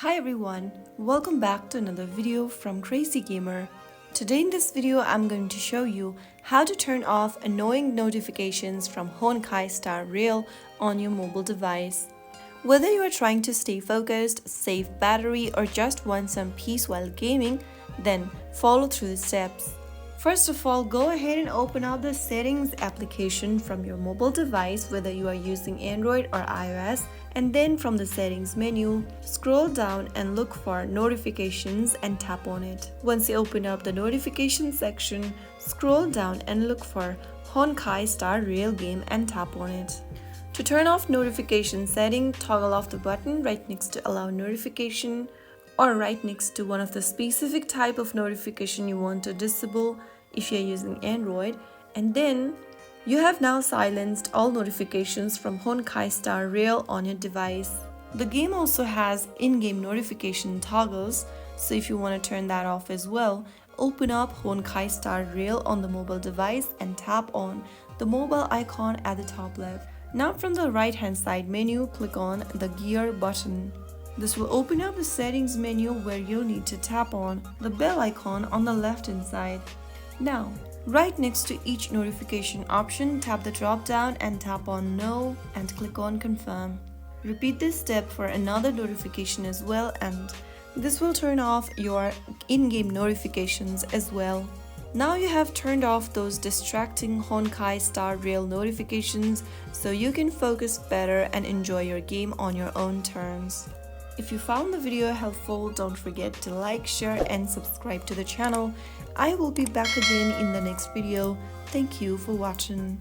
Hi everyone, welcome back to another video from Crazy Gamer. Today in this video I'm going to show you how to turn off annoying notifications from Honkai Star Rail on your mobile device. Whether you are trying to stay focused, save battery or just want some peace while gaming, then follow through the steps. First of all, go ahead and open up the settings application from your mobile device, whether you are using Android or iOS, and then from the settings menu, scroll down and look for notifications and tap on it. Once you open up the notification section, scroll down and look for Honkai Star Rail game and tap on it. To turn off notification setting, toggle off the button right next to allow notification or right next to one of the specific type of notification you want to disable if you're using Android, and then you have now silenced all notifications from Honkai Star Rail on your device. The game also has in-game notification toggles, so if you want to turn that off as well, open up Honkai Star Rail on the mobile device and tap on the mobile icon at the top left. Now from the right hand side menu, click on the gear button. This will open up the settings menu where you'll need to tap on the bell icon on the left hand side. Now, right next to each notification option, tap the drop down and tap on No and click on Confirm. Repeat this step for another notification as well, and this will turn off your in-game notifications as well. Now you have turned off those distracting Honkai Star Rail notifications so you can focus better and enjoy your game on your own terms. If you found the video helpful, don't forget to like, share and subscribe to the channel. I will be back again in the next video. Thank you for watching.